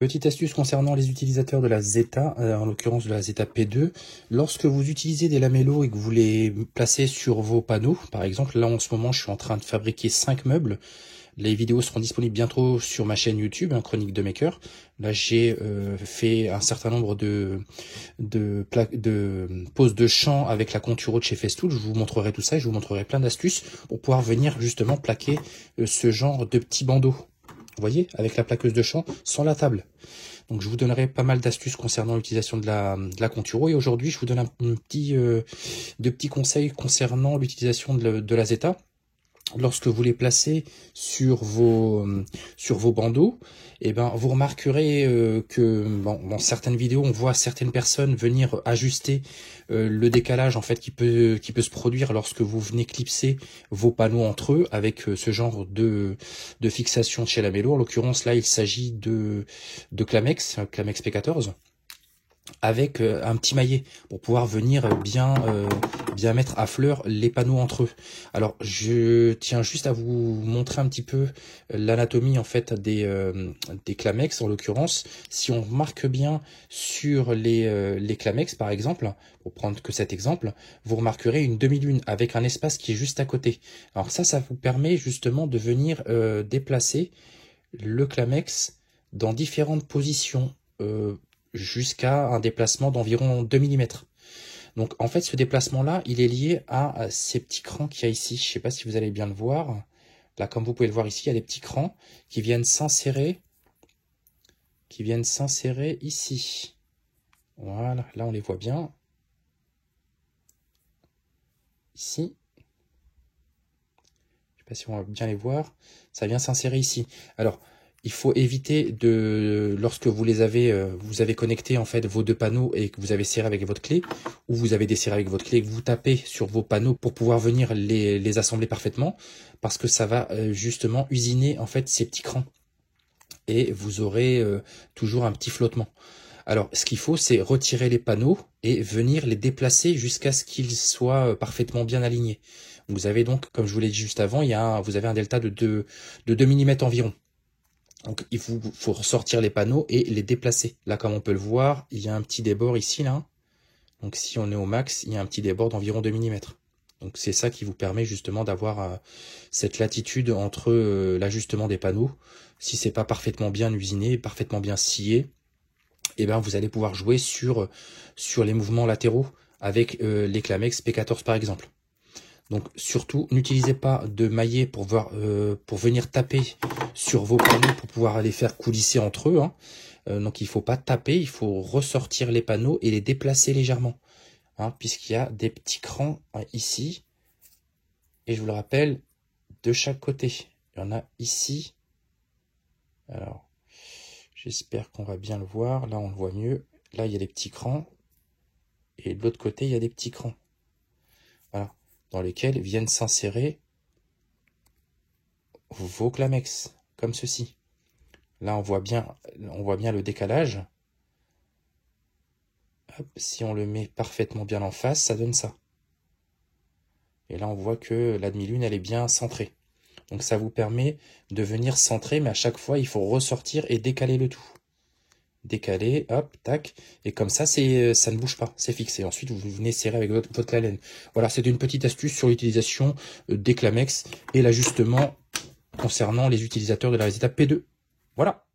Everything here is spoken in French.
Petite astuce concernant les utilisateurs de la Zeta, en l'occurrence de la Zeta P2. Lorsque vous utilisez des lamellos et que vous les placez sur vos panneaux, par exemple, là en ce moment je suis en train de fabriquer 5 meubles. Les vidéos seront disponibles bientôt sur ma chaîne YouTube, Chronique de Maker. Là j'ai fait un certain nombre de poses de champ avec la Conturo de chez Festool. Je vous montrerai tout ça et je vous montrerai plein d'astuces pour pouvoir venir justement plaquer ce genre de petits bandeaux. Vous voyez, avec la plaqueuse de champ sans la table. Donc je vous donnerai pas mal d'astuces concernant l'utilisation de la Conturo. Et aujourd'hui, je vous donne deux petits conseils concernant l'utilisation de la Zeta. Lorsque vous les placez sur vos bandeaux, eh ben, vous remarquerez que dans certaines vidéos, on voit certaines personnes venir ajuster le décalage en fait qui peut se produire lorsque vous venez clipser vos panneaux entre eux avec ce genre de fixation chez Lamello. En l'occurrence, là, il s'agit de Clamex P14. Avec un petit maillet pour pouvoir venir bien mettre à fleur les panneaux entre eux. Alors je tiens juste à vous montrer un petit peu l'anatomie en fait des Clamex en l'occurrence. Si on remarque bien sur les Clamex par exemple, pour prendre que cet exemple, vous remarquerez une demi-lune avec un espace qui est juste à côté. Alors ça vous permet justement de venir déplacer le Clamex dans différentes positions jusqu'à un déplacement d'environ 2 mm. Donc en fait ce déplacement là il est lié à ces petits crans qu'il y a ici. Je ne sais pas si vous allez bien le voir. Là comme vous pouvez le voir ici, il y a des petits crans qui viennent s'insérer ici. Voilà, là on les voit bien. Ici. Je ne sais pas si on va bien les voir. Ça vient s'insérer ici. Alors il faut éviter lorsque vous avez connecté en fait vos deux panneaux et que vous avez serré avec votre clé, ou vous avez desserré avec votre clé, et que vous tapez sur vos panneaux pour pouvoir venir les assembler parfaitement, parce que ça va justement usiner en fait ces petits crans et vous aurez toujours un petit flottement. Alors ce qu'il faut, c'est retirer les panneaux et venir les déplacer jusqu'à ce qu'ils soient parfaitement bien alignés. Vous avez donc, comme je vous l'ai dit juste avant, vous avez un delta de 2 mm environ. Donc il faut ressortir les panneaux et les déplacer. Là, comme on peut le voir, il y a un petit débord ici, là. Donc si on est au max, il y a un petit débord d'environ 2 mm. Donc c'est ça qui vous permet justement d'avoir cette latitude entre l'ajustement des panneaux. Si c'est pas parfaitement bien usiné, parfaitement bien scié, eh ben vous allez pouvoir jouer sur les mouvements latéraux avec les Clamex P14 par exemple. Donc surtout, n'utilisez pas de maillet pour venir taper sur vos panneaux pour pouvoir les faire coulisser entre eux. Donc il ne faut pas taper, il faut ressortir les panneaux et les déplacer légèrement. Puisqu'il y a des petits crans ici. Et je vous le rappelle, de chaque côté. Il y en a ici. Alors, j'espère qu'on va bien le voir. Là, on le voit mieux. Là, il y a des petits crans. Et de l'autre côté, il y a des petits crans. Voilà. Dans lesquels viennent s'insérer vos Clamex, comme ceci. Là, on voit bien le décalage. Hop, si on le met parfaitement bien en face, ça donne ça. Et là, on voit que la demi-lune, elle est bien centrée. Donc, ça vous permet de venir centrer, mais à chaque fois, il faut ressortir et décaler le tout. Décaler, hop, tac, et comme ça, ça ne bouge pas, c'est fixé. Ensuite, vous venez serrer avec votre clé Allen. Voilà, c'est une petite astuce sur l'utilisation des Clamex et l'ajustement concernant les utilisateurs de la Zeta P2. Voilà.